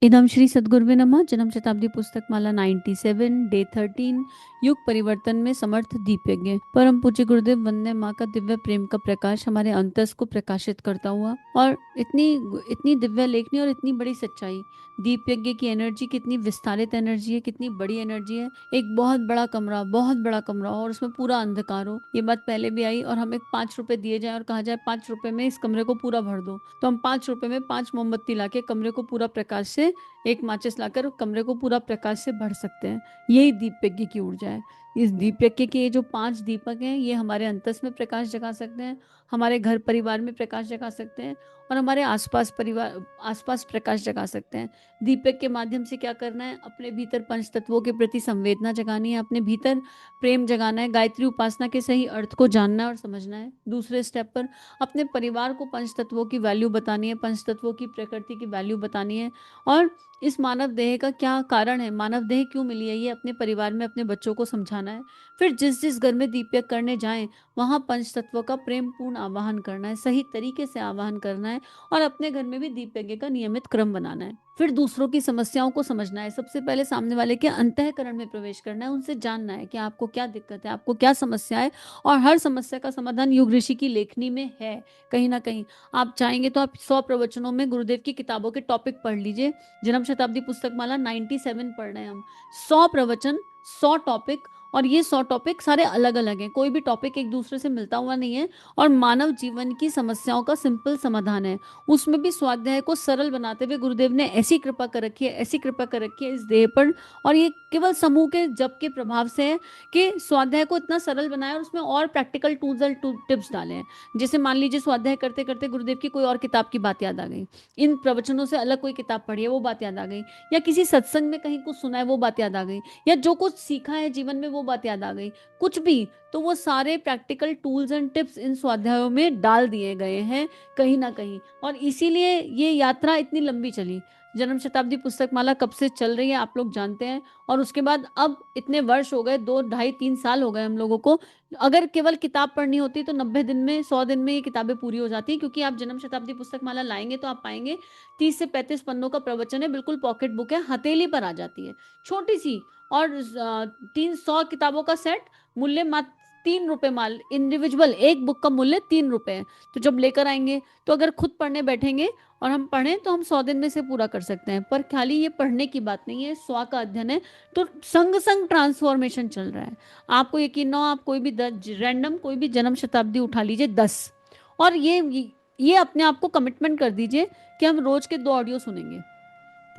इदम श्री सद्गुरुवे नमः। जन्म शताब्दी पुस्तक माला 97 डे 13 युग परिवर्तन में समर्थ दीपयज्ञ। परम पूज्य गुरुदेव वंदे माँ का दिव्य प्रेम का प्रकाश हमारे अंतस को प्रकाशित करता हुआ, और इतनी इतनी दिव्य लेखनी और इतनी बड़ी सच्चाई। दीपयज्ञ की एनर्जी कितनी विस्तारित एनर्जी है, कितनी बड़ी एनर्जी है। एक बहुत बड़ा कमरा हो और उसमें पूरा अंधकार हो। ये बात पहले भी आई, और हमें 5 रुपए दिए जाए और कहा जाए 5 रुपए में इस कमरे को पूरा भर दो, तो हम 5 रुपए में 5 मोमबत्ती लाके कमरे को पूरा प्रकाश से, एक माचिस लाकर कमरे को पूरा प्रकाश से भर सकते हैं। यही दीप यज्ञ की ऊर्जा है। इस दीप यज्ञ के ये जो 5 दीपक हैं, ये हमारे अंतस में प्रकाश जगा सकते हैं, हमारे घर परिवार में प्रकाश जगा सकते हैं, और हमारे आसपास प्रकाश जगा सकते हैं। दीपक के माध्यम से क्या करना है? अपने भीतर पंच तत्वों के प्रति संवेदना जगानी है, अपने भीतर प्रेम जगाना है, गायत्री उपासना के सही अर्थ को जानना है और समझना है। दूसरे स्टेप पर अपने परिवार को पंच तत्वों की वैल्यू बतानी है, पंच तत्वों की प्रकृति की वैल्यू बतानी है, और इस मानव देह का क्या कारण है, मानव देह क्यों मिली है, ये अपने परिवार में अपने बच्चों को समझाना है। फिर जिस जिस घर में दीपयज्ञ करने जाएं, वहां पंच तत्व का प्रेम पूर्ण आवाहन करना है, सही तरीके से आवाहन करना है, और अपने घर में भी दीपयज्ञ का नियमित क्रम बनाना है। फिर दूसरों की समस्याओं को समझना है। सबसे पहले सामने वाले के अंतःकरण में प्रवेश करना है, उनसे जानना है कि आपको क्या दिक्कत है, आपको क्या समस्या है, और हर समस्या का समाधान युग ऋषि की लेखनी में है। कहीं ना कहीं आप चाहेंगे तो आप 100 प्रवचनों में गुरुदेव की किताबों के टॉपिक पढ़ लीजिए। जन्म शताब्दी पुस्तक माला 97 पढ़ रहे हैं हम। 100 प्रवचन, 100 टॉपिक, और ये 100 टॉपिक सारे अलग अलग हैं, कोई भी टॉपिक एक दूसरे से मिलता हुआ नहीं है, और मानव जीवन की समस्याओं का सिंपल समाधान है। उसमें भी स्वाध्याय को सरल बनाते हुए गुरुदेव ने ऐसी कृपा कर रखी है, ऐसी कृपा कर रखी है इस देह पर, और ये केवल समूह के जप के प्रभाव से है कि स्वाध्याय को इतना सरल बनाया, और उसमें और प्रैक्टिकल टूल्स और टिप्स डाले हैं। जैसे मान लीजिए स्वाध्याय करते करते गुरुदेव की कोई और किताब की बात याद आ गई, इन प्रवचनों से अलग कोई किताब पढ़ी है वो बात याद आ गई, या किसी सत्संग में कहीं कुछ सुना है वो बात याद आ गई, या जो कुछ सीखा है जीवन में वो बात याद आ गई, कुछ भी, तो वो सारे प्रैक्टिकल टूल्स एंड टिप्स इन स्वाध्यायों में डाल दिए गए हैं कहीं ना कहीं। और इसीलिए ये यात्रा इतनी लंबी चली। जन्म शताब्दी पुस्तक माला कब से चल रही है आप लोग जानते हैं, और उसके बाद अब इतने वर्ष हो गए, 2 ढाई 3 साल हो गए हम लोगों को। अगर केवल किताब पढ़नी होती तो 90 दिन में, 100 दिन में ये किताबें पूरी हो जाती, क्योंकि आप जन्म शताब्दी पुस्तक माला लाएंगे तो आप पाएंगे 30 से 35 पन्नों का प्रवचन है, बिल्कुल पॉकेट बुक है, हथेली पर आ जाती है, छोटी सी। और 300 किताबों का सेट, मूल्य मात्र 3 रुपए माल इंडिविजुअल, एक बुक का मूल्य 3 रुपए है। तो जब लेकर आएंगे, तो अगर खुद पढ़ने बैठेंगे और हम पढ़ें तो हम 100 दिन में से पूरा कर सकते हैं। पर खाली ये पढ़ने की बात नहीं है, स्व का अध्ययन है, तो संग संग ट्रांसफॉर्मेशन चल रहा है। आपको यकीन ना हो, आप कोई भी रैंडम कोई भी जन्म शताब्दी उठा लीजिए 10, और ये अपने आप को कमिटमेंट कर दीजिए कि हम रोज के 2 ऑडियो सुनेंगे,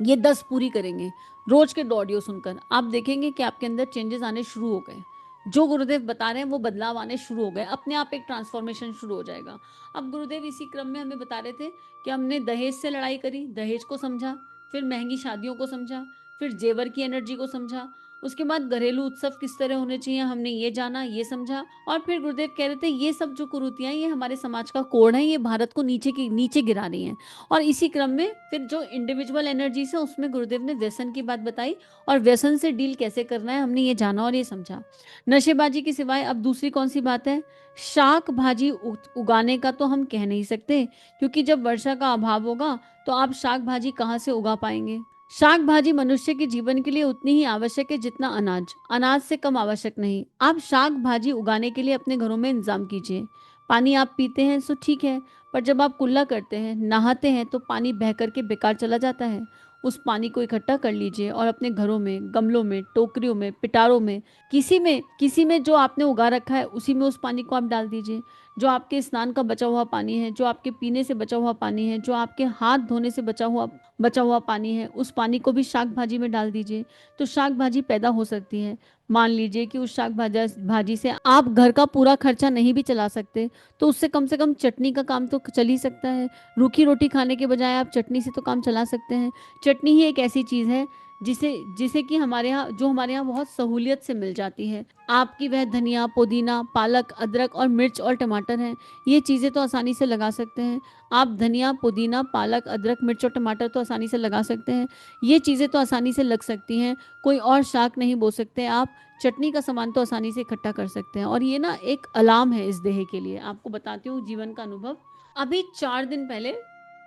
ये 10 पूरी करेंगे। रोज के 2 ऑडियो सुनकर आप देखेंगे कि आपके अंदर चेंजेस आने शुरू हो गए, जो गुरुदेव बता रहे हैं वो बदलाव आने शुरू हो गए, अपने आप एक ट्रांसफॉर्मेशन शुरू हो जाएगा। अब गुरुदेव इसी क्रम में हमें बता रहे थे कि हमने दहेज से लड़ाई करी, दहेज को समझा, फिर महंगी शादियों को समझा, फिर जेवर की एनर्जी को समझा, उसके बाद घरेलू उत्सव किस तरह होने चाहिए हमने ये जाना, ये समझा, और फिर गुरुदेव कह रहे थे ये सब जो कुरीतियां, ये हमारे समाज का कोड है, ये भारत को नीचे गिरा रही हैं। और इसी क्रम में फिर जो इंडिविजुअल एनर्जी से, उसमें गुरुदेव ने व्यसन की बात बताई, और व्यसन से डील कैसे करना है हमने ये जाना और ये समझा। नशेबाजी की सिवाय अब दूसरी कौन सी बात है? शाक भाजी उगाने का तो हम कह नहीं सकते, क्योंकि जब वर्षा का अभाव होगा तो आप शाक भाजी कहाँ से उगा पाएंगे? शाक भाजी मनुष्य के जीवन के लिए उतनी ही आवश्यक है जितना अनाज, अनाज से कम आवश्यक नहीं। आप शाक भाजी उगाने के लिए अपने घरों में इंतजाम कीजिए। पानी आप पीते हैं सो ठीक है, पर जब आप कुल्ला करते हैं, नहाते हैं, तो पानी बह करके बेकार चला जाता है। उस पानी को इकट्ठा कर लीजिए और अपने घरों में, गमलों में, टोकरियों में, पिटारों में, किसी में जो आपने उगा रखा है उसी में उस पानी को आप डाल दीजिए। जो आपके स्नान का बचा हुआ पानी है, जो आपके पीने से बचा हुआ पानी है, जो आपके हाथ धोने से बचा हुआ पानी है, उस पानी को भी शाक भाजी में डाल दीजिए, तो शाक भाजी पैदा हो सकती है। मान लीजिए कि उस शाक भाजी से आप घर का पूरा खर्चा नहीं भी चला सकते, तो उससे कम से कम चटनी का काम तो चल ही सकता है। रूखी रोटी खाने के बजाय आप चटनी से तो काम चला सकते हैं। चटनी ही एक ऐसी चीज़ है जिसे जिसे कि हमारे यहाँ बहुत सहूलियत से मिल जाती है। आपकी वह धनिया, पुदीना, पालक, अदरक और मिर्च और टमाटर हैं, ये चीज़ें तो आसानी से लगा सकते हैं। आप धनिया, पुदीना, पालक, अदरक, मिर्च और टमाटर तो आसानी से लगा सकते हैं, ये चीज़ें तो आसानी से लग सकती हैं। कोई और शाक नहीं बो सकते आप, चटनी का सामान तो आसानी से इकट्ठा कर सकते हैं। और ये ना एक अलार्म है इस देह के लिए। आपको बताती हूँ जीवन का अनुभव। अभी 4 दिन पहले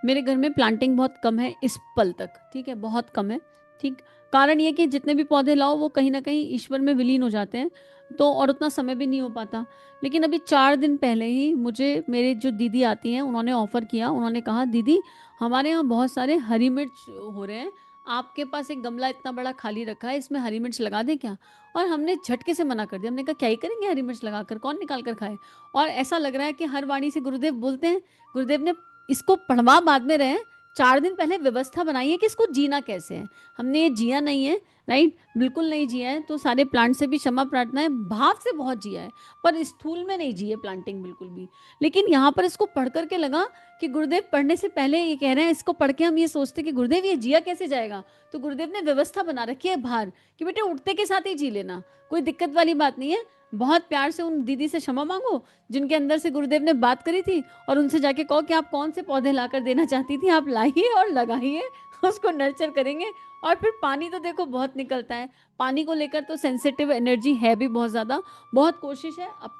मेरे घर में प्लांटिंग बहुत कम है इस पल तक, ठीक है, बहुत कम है। ठीक, कारण ये कि जितने भी पौधे लाओ वो कहीं ना कहीं ईश्वर में विलीन हो जाते हैं, तो और उतना समय भी नहीं हो पाता। लेकिन अभी 4 दिन पहले ही मुझे मेरे जो दीदी आती हैं उन्होंने ऑफर किया, उन्होंने कहा दीदी हमारे यहाँ बहुत सारे हरी मिर्च हो रहे हैं, आपके पास एक गमला इतना बड़ा खाली रखा है, इसमें हरी मिर्च लगा दें क्या? और हमने झटके से मना कर दिया, हमने कहा क्या ही करेंगे हरी मिर्च लगाकर, कौन निकाल कर खाए। और ऐसा लग रहा है कि हर वाणी से गुरुदेव बोलते हैं, गुरुदेव ने इसको पढ़वा बाद में रहे, 4 दिन पहले व्यवस्था बनाई है कि इसको जीना कैसे है। हमने ये जिया नहीं है, राइट, बिल्कुल नहीं जिया है। तो सारे प्लांट से भी क्षमा प्रार्थना है, भाव से बहुत जिया है, पर स्थूल में नहीं जिए प्लांटिंग बिल्कुल भी। लेकिन यहाँ पर इसको पढ़ करके लगा कि गुरुदेव पढ़ने से पहले ये कह रहे हैं, इसको पढ़ के हम ये सोचते कि गुरुदेव ये जिया कैसे जाएगा। तो गुरुदेव ने व्यवस्था बना रखी है बाहर कि बेटे उठते के साथ ही जी लेना, कोई दिक्कत वाली बात नहीं है। बहुत प्यार से उन दीदी से क्षमा मांगो जिनके अंदर से गुरुदेव ने बात करी थी, और उनसे जाके कहो कि आप कौन से पौधे लाकर देना चाहती थी, आप लाइए और लगाइए, उसको नर्चर करेंगे। और फिर पानी तो देखो बहुत निकलता है, पानी को लेकर तो सेंसिटिव एनर्जी है भी बहुत ज़्यादा। बहुत कोशिश है, अप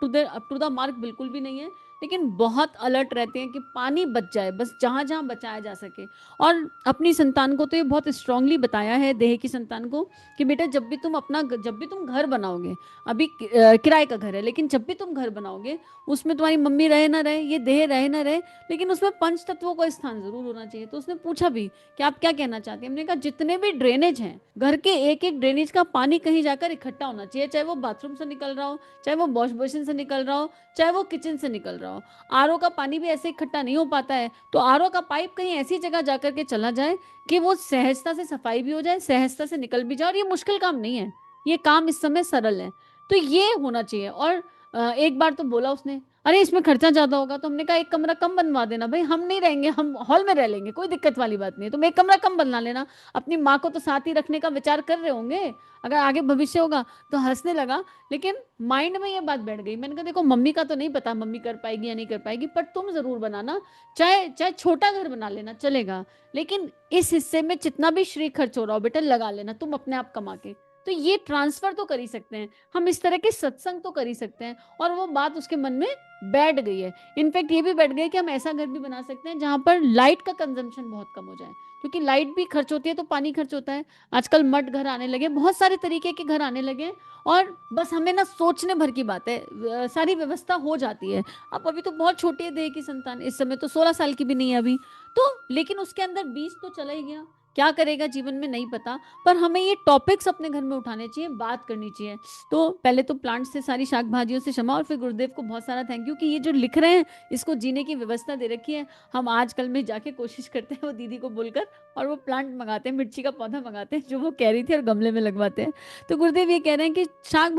टू द मार्क बिल्कुल भी नहीं है, लेकिन बहुत अलर्ट रहते हैं कि पानी बच जाए, बस जहाँ जहाँ बचाया जा सके। और अपनी संतान को तो ये बहुत स्ट्रांगली बताया है, देह की संतान को, कि बेटा जब भी तुम घर बनाओगे, अभी किराए का घर है, लेकिन जब भी तुम घर बनाओगे उसमें तुम्हारी मम्मी रहे ना रहे, ये देह रहे ना रहे, लेकिन उसमें पंच तत्वों का स्थान जरूर होना चाहिए। तो उसने पूछा भी कि आप क्या कहना चाहते हैं। हमने कहा जितने भी ड्रेनेज हैं घर के, एक एक ड्रेनेज का पानी कहीं जाकर इकट्ठा होना चाहिए, चाहे वो बाथरूम से निकल रहा हो, चाहे वो वॉश बेसिन से निकल रहा हो, चाहे वो किचन से निकल रहा हो। आरओ का पानी भी ऐसे इकट्ठा नहीं हो पाता है, तो आरओ का पाइप कहीं ऐसी जगह जाकर के चला जाए कि वो सहजता से सफाई भी हो जाए, सहजता से निकल भी जाए। और ये मुश्किल काम नहीं है, ये काम इस समय सरल है। तो ये होना चाहिए। और एक बार तो बोला उसने, अरे इसमें खर्चा ज्यादा होगा, तो हमने कहा एक कमरा कम बनवा देना भाई, हम नहीं रहेंगे, हम हॉल में रह लेंगे, कोई दिक्कत वाली बात नहीं है, तुम एक कमरा कम बनवा लेना। अपनी माँ को तो साथ ही रखने का विचार कर रहे होंगे, अगर आगे भविष्य होगा। तो हंसने लगा, लेकिन माइंड में ये बात बैठ गई। मैंने कहा देखो मम्मी का तो नहीं पता मम्मी कर पाएगी या नहीं कर पाएगी, पर तुम जरूर बनाना, चाहे चाहे छोटा घर बना लेना चलेगा, लेकिन इस हिस्से में जितना भी श्री खर्च हो रहा हो बेटा लगा लेना तुम अपने आप कमा के। तो ये ट्रांसफर तो कर ही सकते हैं हम, इस तरह के सत्संग तो कर ही सकते हैं। और वो बात उसके मन में बैठ गई है। इनफैक्ट ये भी बैठ गई कि हम ऐसा घर भी बना सकते हैं जहां पर लाइट का कंजम्पशन बहुत कम हो जाए, क्योंकि लाइट भी खर्च होती है तो पानी खर्च होता है। आजकल मड घर आने लगे, बहुत सारे तरीके के घर आने लगे, और बस हमें ना सोचने भर की बात है, सारी व्यवस्था हो जाती है। अब अभी तो बहुत छोटी है देह की संतान, इस समय तो 16 साल की भी नहीं है अभी, तो लेकिन उसके अंदर बीज तो चला ही गया, क्या करेगा जीवन में नहीं पता। पर हमें ये टॉपिक्स अपने घर में उठाने चाहिए, बात करनी चाहिए। तो पहले तो प्लांट से, सारी शाक भाजियों से क्षमा, और फिर गुरुदेव को बहुत सारा थैंक यू कि ये जो लिख रहे हैं इसको जीने की व्यवस्था दे रखी है। हम आजकल में जाके कोशिश करते हैं वो दीदी को बोलकर, और वो प्लांट मंगाते हैं, मिर्ची का पौधा मंगाते हैं जो वो कह रही थी, और गमले में लगवाते हैं। तो गुरुदेव ये कह रहे हैं कि शाक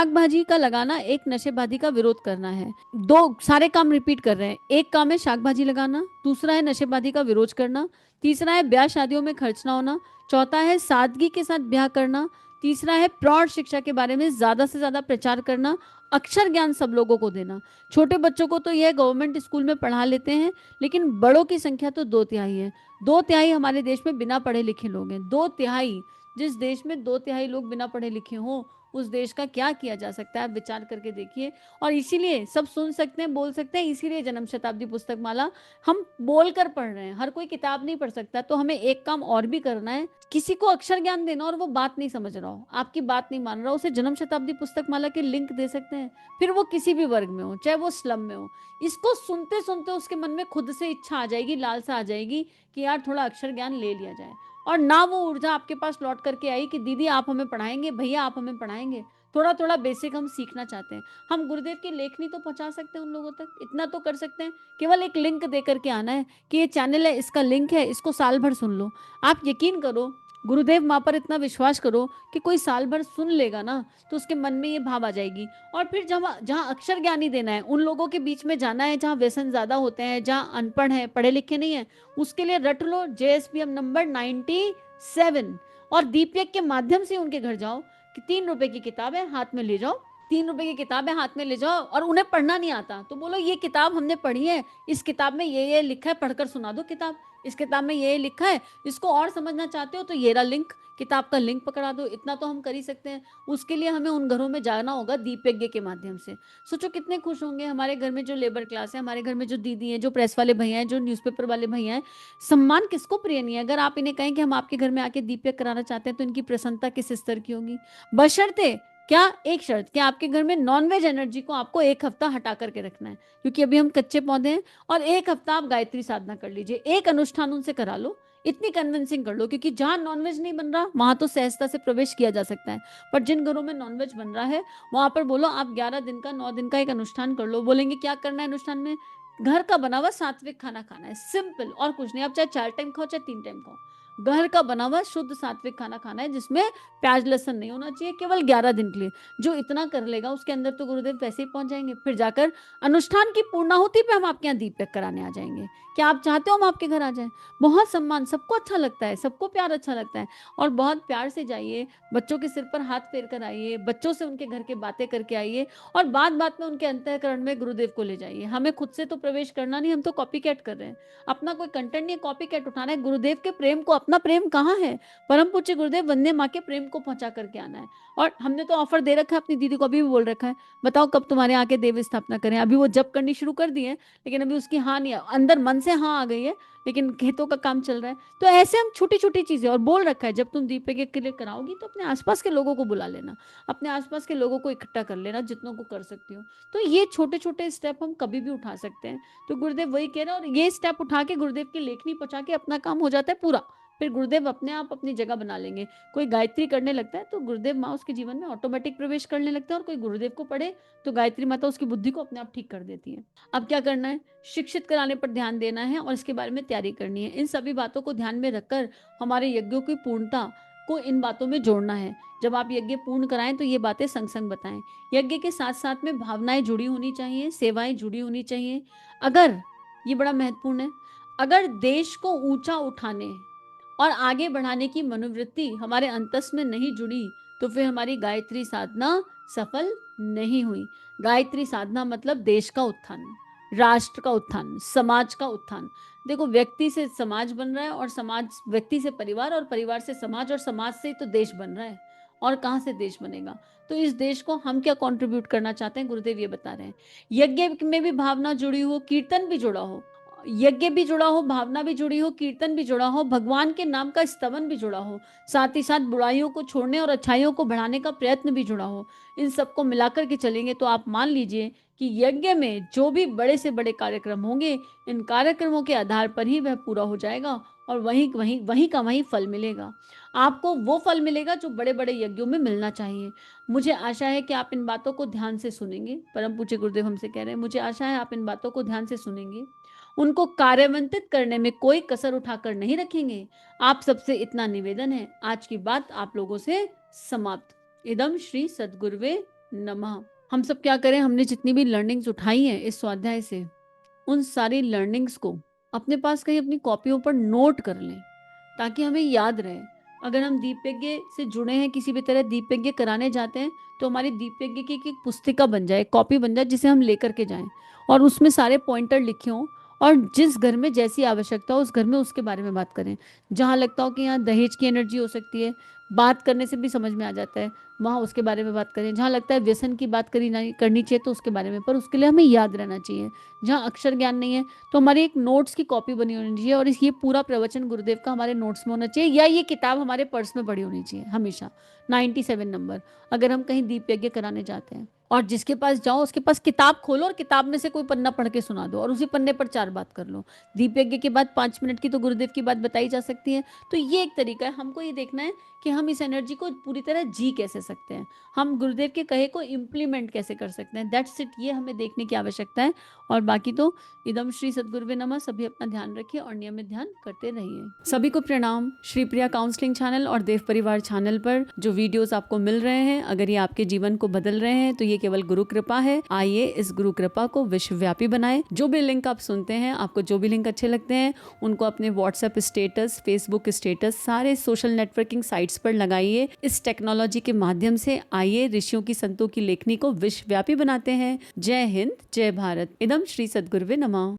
भाजी का लगाना एक नशेबाजी का विरोध करना है। दो सारे काम रिपीट कर रहे हैं, एक काम है शाक भाजी लगाना, दूसरा है नशेबाजी का विरोध करना, तीसरा है ब्याह शादियों में खर्च ना होना, चौथा है सादगी के साथ ब्याह करना, तीसरा है प्रौढ़ शिक्षा के बारे में ज्यादा से ज्यादा प्रचार करना, अक्षर ज्ञान सब लोगों को देना। छोटे बच्चों को तो यह गवर्नमेंट स्कूल में पढ़ा लेते हैं, लेकिन बड़ों की संख्या तो 2/3 है। 2/3 हमारे देश में बिना पढ़े लिखे लोग हैं, 2/3। जिस देश में 2/3 लोग बिना पढ़े लिखे हों, उस देश का क्या किया जा सकता है, आप विचार करके देखिए। और इसीलिए सब सुन सकते हैं, बोल सकते हैं, इसीलिए जन्म शताब्दी पुस्तक माला हम बोल कर पढ़ रहे हैं। हर कोई किताब नहीं पढ़ सकता, तो हमें एक काम और भी करना है। किसी को अक्षर ज्ञान देना और वो बात नहीं समझ रहा हो, आपकी बात नहीं मान रहा हो, उसे जन्म शताब्दी पुस्तक माला के लिंक दे सकते हैं। फिर वो किसी भी वर्ग में हो, चाहे वो स्लम में हो, इसको सुनते सुनते उसके मन में खुद से इच्छा आ जाएगी, लालसा आ जाएगी कि यार थोड़ा अक्षर ज्ञान ले लिया जाए। और ना वो ऊर्जा आपके पास लौट करके आई कि दीदी आप हमें पढ़ाएंगे, भैया आप हमें पढ़ाएंगे। थोड़ा थोड़ा बेसिक हम सीखना चाहते हैं। हम गुरुदेव की लेखनी तो पहुंचा सकते हैं उन लोगों तक, इतना तो कर सकते हैं, केवल एक लिंक दे करके आना है कि ये चैनल है, इसका लिंक है, इसको साल भर सुन लो। आप यकीन करो, गुरुदेव माँ पर इतना विश्वास करो कि कोई साल भर सुन लेगा ना, तो उसके मन में ये भाव आ जाएगी। और फिर जहाँ जहाँ अक्षर ज्ञानी देना है, उन लोगों के बीच में जाना है जहाँ व्यसन ज्यादा होते हैं, जहाँ अनपढ़ है, पढ़े लिखे नहीं है, उसके लिए रट लो JSPM नंबर 97, और दीपयज्ञ के माध्यम से उनके घर जाओ कि 3 रुपए की किताब है हाथ में ले जाओ, 3 रुपए की किताब है हाथ में ले जाओ। और उन्हें पढ़ना नहीं आता तो बोलो ये किताब हमने पढ़ी है, इस किताब में ये लिखा है, पढ़कर सुना दो किताब। इस किताब में ये लिखा है, इसको और समझना चाहते हो तो ये रहा लिंक, किताब का लिंक पकड़ा दो। इतना तो हम कर ही सकते हैं। उसके लिए हमें उन घरों में जाना होगा दीप यज्ञ के माध्यम से। सोचो कितने खुश होंगे हमारे घर में जो लेबर क्लास है, हमारे घर में जो दीदी हैं, जो प्रेस वाले भैया हैं, जो न्यूज़पेपर वाले भैया हैं। सम्मान किसको प्रिय नहीं है? अगर आप इन्हें कहें कि हम आपके घर में आके दीप यज्ञ कराना चाहते हैं तो इनकी प्रसन्नता किस स्तर की होगी? बशर्ते क्या, एक शर्त, कि आपके घर में नॉनवेज एनर्जी को आपको 1 हफ्ता हटा करके रखना है, क्योंकि अभी हम कच्चे पौधे हैं। और 1 हफ्ता आप गायत्री साधना कर लीजिए, एक अनुष्ठान उनसे करा लो, इतनी कन्विंसिंग कर लो, क्योंकि जहां नॉनवेज नहीं बन रहा वहां तो सहजता से प्रवेश किया जा सकता है। पर जिन घरों में नॉनवेज बन रहा है वहां पर बोलो आप 11 दिन का 9 दिन का एक अनुष्ठान कर लो। बोलेंगे क्या करना है अनुष्ठान में? घर का बना हुआ सात्विक खाना खाना है, सिंपल, और कुछ नहीं। आप चाहे 4 टाइम खाओ चाहे 3 टाइम खाओ, घर का बना हुआ शुद्ध सात्विक खाना खाना है, जिसमें प्याज लहसुन नहीं होना चाहिए, केवल 11 दिन के लिए। जो इतना कर लेगा उसके अंदर तो गुरुदेव वैसे ही पहुंच जाएंगे। फिर जाकर अनुष्ठान की पूर्णाहुति पे हम आपके यहाँ दीप तक कराने आ जाएंगे। क्या आप चाहते हो हम आपके घर आ जाएं? बहुत सम्मान, सबको अच्छा लगता है, सबको प्यार अच्छा लगता है। और बहुत प्यार से जाइए, बच्चों के सिर पर हाथ फेर कर आइए, बच्चों से उनके घर के बातें करके आइए, और बात बात में उनके अंतःकरण में गुरुदेव को ले जाइए। हमें खुद से तो प्रवेश करना नहीं, हम तो कॉपी कैट कर रहे हैं। अपना कोई कंटेंट नहीं, कॉपी कैट उठाना है। गुरुदेव के प्रेम को, अपना प्रेम कहाँ है? परम पूज्य गुरुदेव वंदे माँ के प्रेम को पहुंचा करके आना है। और हमने तो ऑफर दे रखा है, अपनी दीदी को अभी भी बोल रखा है, बताओ कब तुम्हारे आके देव स्थापना करें। अभी वो जब करनी शुरू कर दी है, लेकिन अभी उसकी हाँ नहीं, अंदर मन से हाँ आ गई है, लेकिन खेतों का काम चल रहा है। तो ऐसे हम छोटी छोटी चीजें, और बोल रखा है जब तुम दीप के लिए कराओगी तो अपने आसपास के लोगों को बुला लेना, अपने आसपास के लोगों को इकट्ठा कर लेना, जितनों को कर सकती हो। तो ये छोटे छोटे स्टेप हम कभी भी उठा सकते हैं। तो गुरुदेव वही कह रहे हैं, और ये स्टेप उठा के गुरुदेव की लेखनी पहुंचा के अपना काम हो जाता है पूरा। फिर गुरुदेव अपने आप अपनी जगह बना लेंगे। कोई गायत्री करने लगता है तो गुरुदेव माँ उसके जीवन में ऑटोमेटिक प्रवेश करने लगता है, और कोई गुरुदेव को पढ़े तो गायत्री माता उसकी बुद्धि को अपने आप ठीक कर देती है। अब क्या करना है? शिक्षित कराने पर ध्यान देना है और इसके बारे में तैयारी करनी है। इन सभी बातों को ध्यान में रखकर हमारे यज्ञों की पूर्णता को इन बातों में जोड़ना है। जब आप यज्ञ पूर्ण कराएं तो ये बातें संग संग बताएं। यज्ञ के साथ साथ में भावनाएं जुड़ी होनी चाहिए, सेवाएं जुड़ी होनी चाहिए। अगर, ये बड़ा महत्वपूर्ण है, अगर देश को ऊंचा उठाने और आगे बढ़ाने की मनोवृत्ति हमारे अंतस में नहीं जुड़ी तो फिर हमारी गायत्री साधना सफल नहीं हुई। गायत्री साधना मतलब देश का उत्थान, राष्ट्र का उत्थान, समाज का उत्थान। देखो, व्यक्ति से समाज बन रहा है, और समाज, व्यक्ति से परिवार, और परिवार से समाज, और समाज से ही तो देश बन रहा है। और कहाँ से देश बनेगा? तो इस देश को हम क्या कंट्रीब्यूट करना चाहते हैं, गुरुदेव ये बता रहे हैं। यज्ञ में भी भावना जुड़ी हो, कीर्तन भी जुड़ा हो, यज्ञ भी जुड़ा हो, भावना भी जुड़ी हो, कीर्तन भी जुड़ा हो, भगवान के नाम का स्तवन भी जुड़ा हो, साथ ही साथ बुराइयों को छोड़ने और अच्छाइयों को बढ़ाने का प्रयत्न भी जुड़ा हो। इन सबको मिलाकर के चलेंगे तो आप मान लीजिए कि यज्ञ में जो भी बड़े से बड़े कार्यक्रम होंगे, इन कार्यक्रमों के आधार पर ही वह पूरा हो जाएगा, और वहीं वहीं वहीं का वहीं फल मिलेगा। आपको वो फल मिलेगा जो बड़े बड़े यज्ञों में मिलना चाहिए। मुझे आशा है कि आप इन बातों को ध्यान से सुनेंगे। परम पूज्य गुरुदेव हमसे कह रहे हैं, मुझे आशा है आप इन बातों को ध्यान से सुनेंगे, उनको कार्यान्वित करने में कोई कसर उठाकर नहीं रखेंगे। आप सबसे इतना निवेदन है, आज की बात आप लोगों से समाप्त। इदम श्री सद्गुरुवे नमः। हम सब क्या करें, हमने जितनी भी लर्निंग्स उठाई हैं इस स्वाध्याय से, उन सारी लर्निंग्स को अपने पास कहीं अपनी कॉपियों पर नोट कर लें, ताकि हमें याद रहे। अगर हम दीप यज्ञ से जुड़े हैं, किसी भी तरह दीप यज्ञ कराने जाते हैं, तो हमारी दीप यज्ञ की एक पुस्तिका बन जाए, कॉपी बन जाए, जिसे हम लेकर के जाएं, और उसमें सारे पॉइंटर लिखे हों, और जिस घर में जैसी आवश्यकता हो उस घर में उसके बारे में बात करें। जहाँ लगता हो कि यहाँ दहेज की एनर्जी हो सकती है, बात करने से भी समझ में आ जाता है, वहाँ उसके बारे में बात करें। जहाँ लगता है व्यसन की बात करनी चाहिए तो उसके बारे में, पर उसके लिए हमें याद रहना चाहिए। जहाँ अक्षर ज्ञान नहीं है तो हमारी एक नोट्स की कॉपी बनी होनी चाहिए, और ये पूरा प्रवचन गुरुदेव का हमारे नोट्स में होना चाहिए, या ये किताब हमारे पर्स में पड़ी होनी चाहिए हमेशा। 97 नंबर, अगर हम कहीं दीप यज्ञ कराने जाते हैं, और जिसके पास जाओ उसके पास किताब खोलो और किताब में से कोई पन्ना पढ़ के सुना दो, और उसी पन्ने पर 4 बात कर लो। दीप यज्ञ के बाद 5 मिनट की तो गुरुदेव की बात बताई जा सकती है। तो ये एक तरीका है। हमको ये देखना है कि हम इस एनर्जी को पूरी तरह जी कैसे सकते हैं, हम गुरुदेव के कहे को इम्प्लीमेंट कैसे कर सकते हैं। दैट्स इट, ये हमें देखने की आवश्यकता है। और बाकी तो इदम श्री सद्गुरुवे नमः। सभी अपना ध्यान रखिए और नियमित ध्यान करते रहिए। सभी को प्रणाम। श्री प्रिया काउंसलिंग चैनल और देव परिवार चैनल पर जो वीडियोस आपको मिल रहे हैं, अगर ये आपके जीवन को बदल रहे हैं तो ये केवल गुरु कृपा है। आइए इस गुरु कृपा को विश्वव्यापी बनाएं। जो भी लिंक आप सुनते हैं, आपको जो भी लिंक अच्छे लगते हैं, उनको अपने व्हाट्सएप स्टेटस, फेसबुक स्टेटस, सारे सोशल नेटवर्किंग साइट्स पर लगाइए। इस टेक्नोलॉजी के माध्यम से आइए ऋषियों की, संतों की लेखनी को विश्वव्यापी बनाते हैं। जय हिंद, जय भारत। इदम श्री सद्गुरुवे नमः।